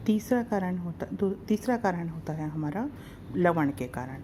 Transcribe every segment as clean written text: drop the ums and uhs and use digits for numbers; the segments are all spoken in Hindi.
तीसरा कारण होता है हमारा लवण के कारण।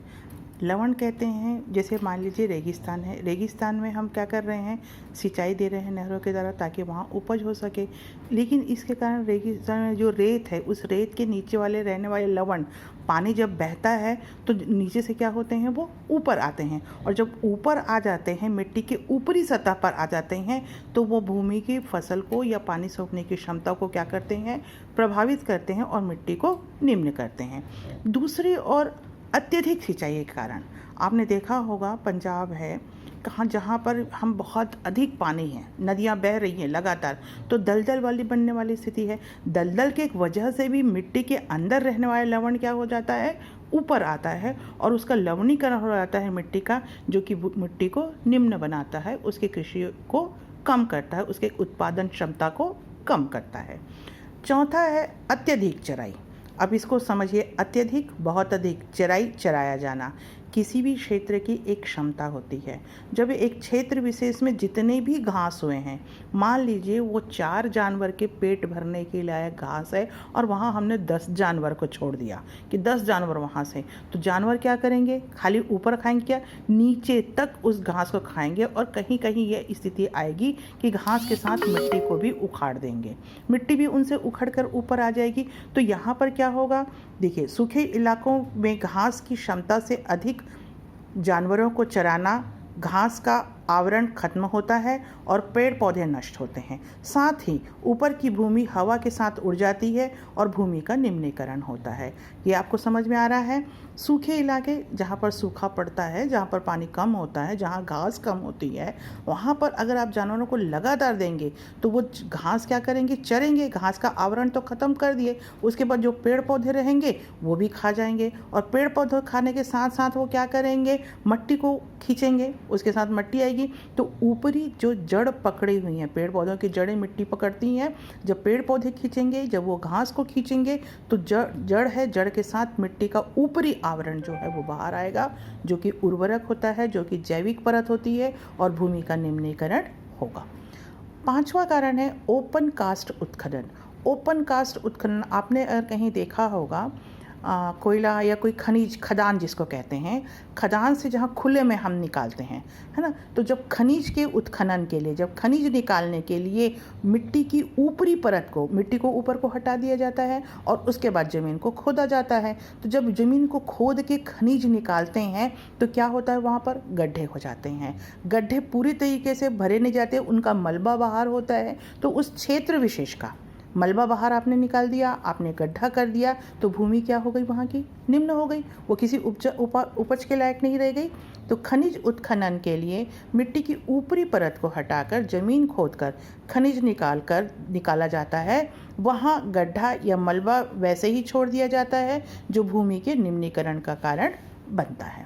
लवण कहते हैं, जैसे मान लीजिए रेगिस्तान है, रेगिस्तान में हम क्या कर रहे हैं, सिंचाई दे रहे हैं नहरों के द्वारा ताकि वहाँ उपज हो सके, लेकिन इसके कारण रेगिस्तान में जो रेत है, उस रेत के नीचे वाले रहने वाले लवण, पानी जब बहता है तो नीचे से क्या होते हैं, वो ऊपर आते हैं, और जब ऊपर आ जाते हैं, मिट्टी के ऊपरी सतह पर आ जाते हैं, तो वो भूमि की फसल को या पानी सोखने की क्षमता को क्या करते हैं, प्रभावित करते हैं और मिट्टी को निम्न करते हैं। दूसरी ओर अत्यधिक सिंचाई के कारण, आपने देखा होगा पंजाब है कहाँ, जहाँ पर हम बहुत अधिक पानी है, नदियाँ बह रही हैं लगातार, तो दलदल वाली बनने वाली स्थिति है। दलदल के वजह से भी मिट्टी के अंदर रहने वाला लवण क्या हो जाता है, ऊपर आता है, और उसका लवणीकरण हो जाता है मिट्टी का, जो कि मिट्टी को निम्न बनाता है, उसकी कृषि को कम करता है, उसके उत्पादन क्षमता को कम करता है। चौथा है अत्यधिक चराई। अब इसको समझिए, अत्यधिक, बहुत अधिक चराई, चराया जाना। किसी भी क्षेत्र की एक क्षमता होती है। जब एक क्षेत्र विशेष में जितने भी घास हुए हैं, मान लीजिए वो 4 जानवर के पेट भरने के लायक घास है, और वहाँ हमने 10 जानवर को छोड़ दिया कि 10 जानवर वहाँ से, तो जानवर क्या करेंगे, खाली ऊपर खाएंगे क्या, नीचे तक उस घास को खाएंगे, और कहीं कहीं यह स्थिति आएगी कि घास के साथ मिट्टी को भी उखाड़ देंगे, मिट्टी भी उनसे उखड़ कर ऊपर आ जाएगी। तो यहाँ पर क्या होगा, देखिए, सूखे इलाकों में घास की क्षमता से अधिक जानवरों को चराना, घास का आवरण खत्म होता है और पेड़ पौधे नष्ट होते हैं। साथ ही ऊपर की भूमि हवा के साथ उड़ जाती है और भूमि का निम्नीकरण होता है। ये आपको समझ में आ रहा है। सूखे इलाके, जहाँ पर सूखा पड़ता है, जहाँ पर पानी कम होता है, जहाँ घास कम होती है, वहाँ पर अगर आप जानवरों को लगातार देंगे तो वो घास क्या करेंगे, चरेंगे, घास का आवरण तो ख़त्म कर दिए, उसके बाद जो पेड़ पौधे रहेंगे वो भी खा जाएंगे, और पेड़ पौधे खाने के साथ साथ वो क्या करेंगे, मट्टी को खींचेंगे, उसके साथ मट्टी आएगी, तो ऊपरी जो जड़ पकड़ी हुई हैं, पेड़ पौधों की जड़ें मिट्टी पकड़ती हैं, जब पेड़ पौधे खींचेंगे, जब वो घास को खींचेंगे, तो जड़ है, जड़ के साथ मिट्टी का ऊपरी आवरण जो है वो बाहर आएगा, जो कि उर्वरक होता है, जो कि जैविक परत होती है, और भूमि का निम्नीकरण होगा। 5वां कारण है ओपन कास्ट उत्खनन। ओपन कास्ट उत्खनन आपने अगर कहीं देखा होगा, कोयला या कोई खनिज, खदान जिसको कहते हैं, खदान से जहाँ खुले में हम निकालते हैं, है ना, तो जब खनिज के उत्खनन के लिए, जब खनिज निकालने के लिए मिट्टी की ऊपरी परत को, मिट्टी को ऊपर को हटा दिया जाता है और उसके बाद ज़मीन को खोदा जाता है। तो जब ज़मीन को खोद के खनिज निकालते हैं तो क्या होता है, वहाँ पर गड्ढे हो जाते हैं। गड्ढे पूरी तरीके से भरे नहीं जाते, उनका मलबा बाहर होता है, तो उस क्षेत्र विशेष का मलबा बाहर आपने निकाल दिया, आपने गड्ढा कर दिया, तो भूमि क्या हो गई, वहाँ की निम्न हो गई, वो किसी उपज के लायक नहीं रह गई। तो खनिज उत्खनन के लिए मिट्टी की ऊपरी परत को हटाकर ज़मीन खोदकर खनिज निकाला जाता है, वहाँ गड्ढा या मलबा वैसे ही छोड़ दिया जाता है, जो भूमि के निम्नीकरण का कारण बनता है।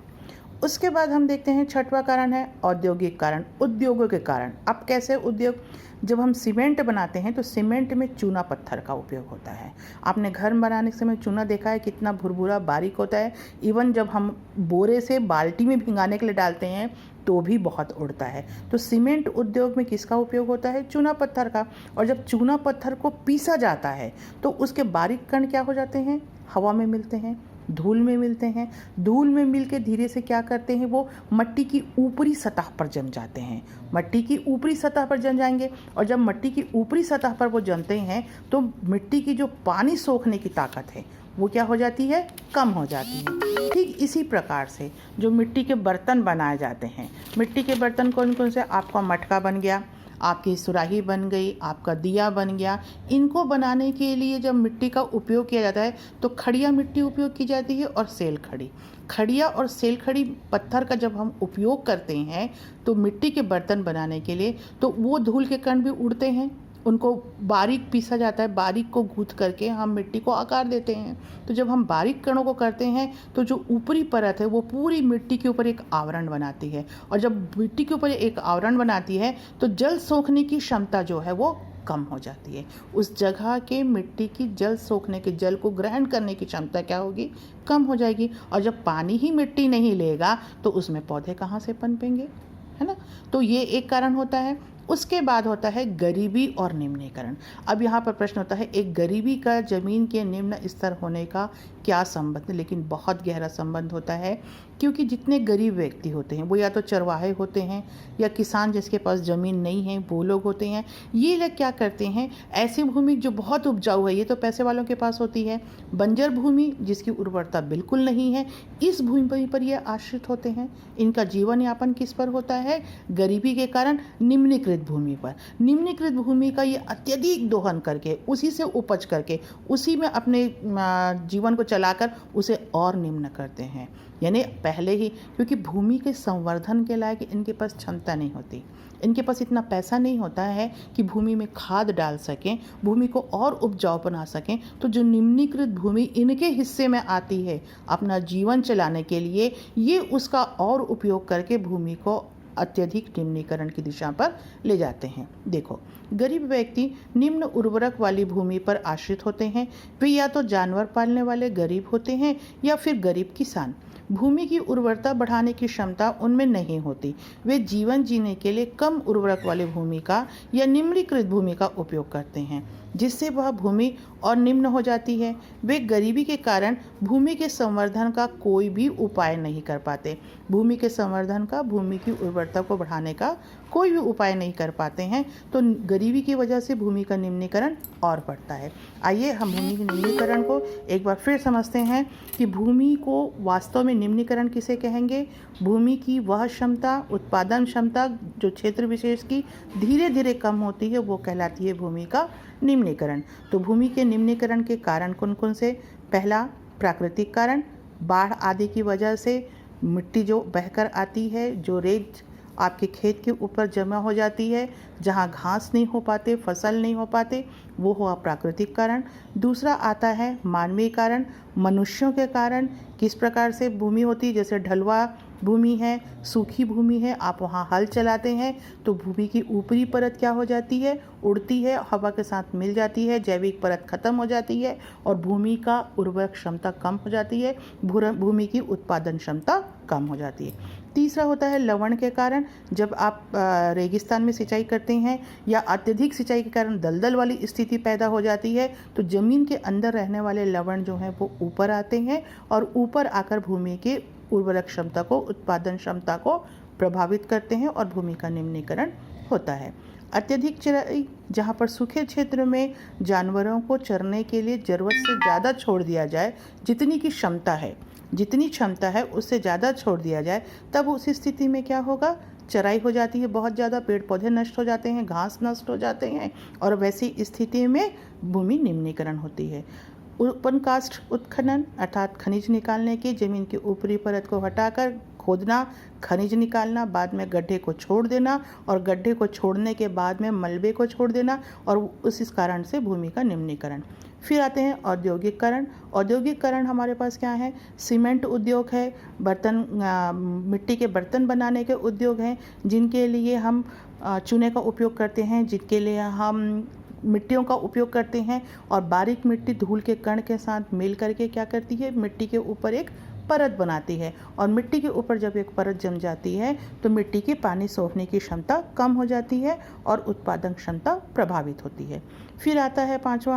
उसके बाद हम देखते हैं 6वां कारण है औद्योगिक कारण, उद्योगों के कारण। अब कैसे उद्योग, जब हम सीमेंट बनाते हैं तो सीमेंट में चूना पत्थर का उपयोग होता है। आपने घर बनाने के समय चूना देखा है कितना भुरभुरा बारीक होता है, इवन जब हम बोरे से बाल्टी में भिंगाने के लिए डालते हैं तो भी बहुत उड़ता है। तो सीमेंट उद्योग में किसका उपयोग होता है, चूना पत्थर का। और जब चूना पत्थर को पीसा जाता है तो उसके बारीक कण क्या हो जाते हैं, हवा में मिलते हैं, धूल में मिलते हैं, धूल में मिल के धीरे से क्या करते हैं, वो मट्टी की ऊपरी सतह पर जम जाते हैं, मट्टी की ऊपरी सतह पर जम जाएंगे। और जब मट्टी की ऊपरी सतह पर वो जमते हैं तो मिट्टी की जो पानी सोखने की ताकत है वो क्या हो जाती है, कम हो जाती है। ठीक इसी प्रकार से जो मिट्टी के बर्तन बनाए जाते हैं, मिट्टी के बर्तन कौन कौन से, आपका मटका बन गया, आपकी सुराही बन गई, आपका दिया बन गया। इनको बनाने के लिए जब मिट्टी का उपयोग किया जाता है तो खड़िया मिट्टी उपयोग की जाती है और सेल खड़ी। खड़िया और सेल खड़ी पत्थर का जब हम उपयोग करते हैं तो मिट्टी के बर्तन बनाने के लिए, तो वो धूल के कण भी उड़ते हैं, उनको बारीक पीसा जाता है, बारीक को गूंथ करके हम मिट्टी को आकार देते हैं। तो जब हम बारीक कणों को करते हैं तो जो ऊपरी परत है वो पूरी मिट्टी के ऊपर एक आवरण बनाती है, और जब मिट्टी के ऊपर एक आवरण बनाती है तो जल सोखने की क्षमता जो है वो कम हो जाती है। उस जगह के मिट्टी की जल सोखने के, जल को ग्रहण करने की क्षमता क्या होगी, कम हो जाएगी। और जब पानी ही मिट्टी नहीं लेगा तो उसमें पौधे कहाँ से पनपेंगे, है ना। तो ये एक कारण होता है। उसके बाद होता है गरीबी और निम्नीकरण। अब यहाँ पर प्रश्न होता है, एक गरीबी का ज़मीन के निम्न स्तर होने का क्या संबंध? लेकिन बहुत गहरा संबंध होता है, क्योंकि जितने गरीब व्यक्ति होते हैं वो या तो चरवाहे होते हैं या किसान जिसके पास ज़मीन नहीं है वो लोग होते हैं। ये लोग क्या करते हैं, ऐसी भूमि जो बहुत उपजाऊ है, ये तो पैसे वालों के पास होती है, बंजर भूमि जिसकी उर्वरता बिल्कुल नहीं है, इस भूमि पर ये आश्रित होते हैं। इनका जीवन यापन किस पर होता है? गरीबी के कारण निम्नीकृत भूमि पर। निम्नीकृत भूमि का ये अत्यधिक दोहन करके, उसी से उपज करके, उसी में अपने जीवन को चलाकर उसे और निम्न करते हैं। यानी पहले ही, क्योंकि भूमि के संवर्धन के लायक इनके पास क्षमता नहीं होती, इनके पास इतना पैसा नहीं होता है कि भूमि में खाद डाल सकें, भूमि को और उपजाऊ बना सकें। तो जो निम्नीकृत भूमि इनके हिस्से में आती है अपना जीवन चलाने के लिए, ये उसका और उपयोग करके भूमि को अत्यधिक निम्नीकरण की दिशा पर ले जाते हैं। देखो, गरीब व्यक्ति निम्न उर्वरक वाली भूमि पर आश्रित होते हैं। वे या तो जानवर पालने वाले गरीब होते हैं या फिर गरीब किसान। भूमि की उर्वरता बढ़ाने की क्षमता उनमें नहीं होती। वे जीवन जीने के लिए कम उर्वरक वाली भूमि का या निम्नीकृत भूमि का उपयोग करते हैं, जिससे वह भूमि और निम्न हो जाती है। वे गरीबी के कारण भूमि के संवर्धन का कोई भी उपाय नहीं कर पाते। भूमि के संवर्धन का, भूमि की उर्वरता को बढ़ाने का कोई भी उपाय नहीं कर पाते हैं, तो गरीबी की वजह से भूमि का निम्नीकरण और बढ़ता है। आइए हम भूमि के निम्नीकरण को एक बार फिर समझते हैं कि भूमि को वास्तव में निम्नीकरण किसे कहेंगे। भूमि की वह क्षमता, उत्पादन क्षमता जो क्षेत्र विशेष की धीरे धीरे कम होती है, वो कहलाती है भूमि का निम्नीकरण। तो भूमि के निम्नीकरण के कारण कौन कौन से? पहला, प्राकृतिक कारण, बाढ़ आदि की वजह से मिट्टी जो बहकर आती है, जो रेत आपके खेत के ऊपर जमा हो जाती है, जहाँ घास नहीं हो पाते, फसल नहीं हो पाते, वो हुआ प्राकृतिक कारण। दूसरा आता है मानवीय कारण, मनुष्यों के कारण। किस प्रकार से भूमि होती है, जैसे ढलवा भूमि है, सूखी भूमि है, आप वहाँ हल चलाते हैं तो भूमि की ऊपरी परत क्या हो जाती है? उड़ती है, हवा के साथ मिल जाती है, जैविक परत खत्म हो जाती है और भूमि का उर्वरक क्षमता कम हो जाती है, भूमि की उत्पादन क्षमता कम हो जाती है। तीसरा होता है लवण के कारण। जब आप रेगिस्तान में सिंचाई करते हैं या अत्यधिक सिंचाई के कारण दलदल वाली स्थिति पैदा हो जाती है, तो ज़मीन के अंदर रहने वाले लवण जो हैं वो ऊपर आते हैं और ऊपर आकर भूमि के उर्वरक क्षमता को, उत्पादन क्षमता को प्रभावित करते हैं और भूमि का निम्नीकरण होता है। अत्यधिक चराई, जहाँ पर सूखे क्षेत्र में जानवरों को चरने के लिए ज़रूरत से ज़्यादा छोड़ दिया जाए, जितनी की क्षमता है, जितनी क्षमता है उससे ज़्यादा छोड़ दिया जाए, तब उस स्थिति में क्या होगा? चराई हो जाती है बहुत ज़्यादा, पेड़ पौधे नष्ट हो जाते हैं, घास नष्ट हो जाते हैं और वैसी स्थिति में भूमि निम्नीकरण होती है। ओपन कास्ट उत्खनन अर्थात खनिज निकालने की, ज़मीन की ऊपरी परत को हटाकर खोदना, खनिज निकालना, बाद में गड्ढे को छोड़ देना और गड्ढे को छोड़ने के बाद में मलबे को छोड़ देना और उस कारण से भूमि का निम्नीकरण। फिर आते हैं औद्योगिकरण। औद्योगिकरण हमारे पास क्या है? सीमेंट उद्योग है, मिट्टी के बर्तन बनाने के उद्योग हैं, जिनके लिए हम चूने का उपयोग करते हैं, जिनके लिए हम मिट्टियों का उपयोग करते हैं और बारीक मिट्टी धूल के कण के साथ मिल करके क्या करती है? मिट्टी के ऊपर एक परत बनाती है और मिट्टी के ऊपर जब एक परत जम जाती है तो मिट्टी की पानी सोखने की क्षमता कम हो जाती है और उत्पादन क्षमता प्रभावित होती है। फिर आता है पांचवा,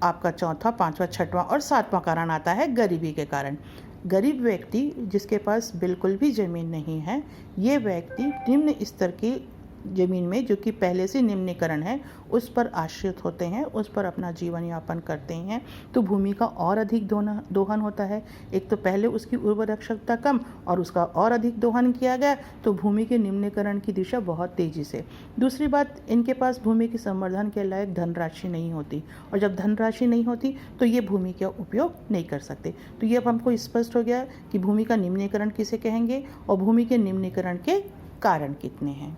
आपका चौथा, पांचवा, छठवां और सातवां कारण आता है गरीबी के कारण। गरीब व्यक्ति जिसके पास बिल्कुल भी ज़मीन नहीं है, ये व्यक्ति निम्न स्तर की ज़मीन में, जो कि पहले से निम्नीकरण है, उस पर आश्रित होते हैं, उस पर अपना जीवन यापन करते हैं, तो भूमि का और अधिक दोहन होता है। एक तो पहले उसकी उर्वरक क्षमता कम और उसका और अधिक दोहन किया गया, तो भूमि के निम्नीकरण की दिशा बहुत तेज़ी से। दूसरी बात, इनके पास भूमि के संवर्धन के लायक धनराशि नहीं होती और जब धनराशि नहीं होती तो ये भूमि का उपयोग नहीं कर सकते। तो ये अब हमको स्पष्ट हो गया कि भूमि का निम्नीकरण किसे कहेंगे और भूमि के निम्नीकरण के कारण कितने हैं।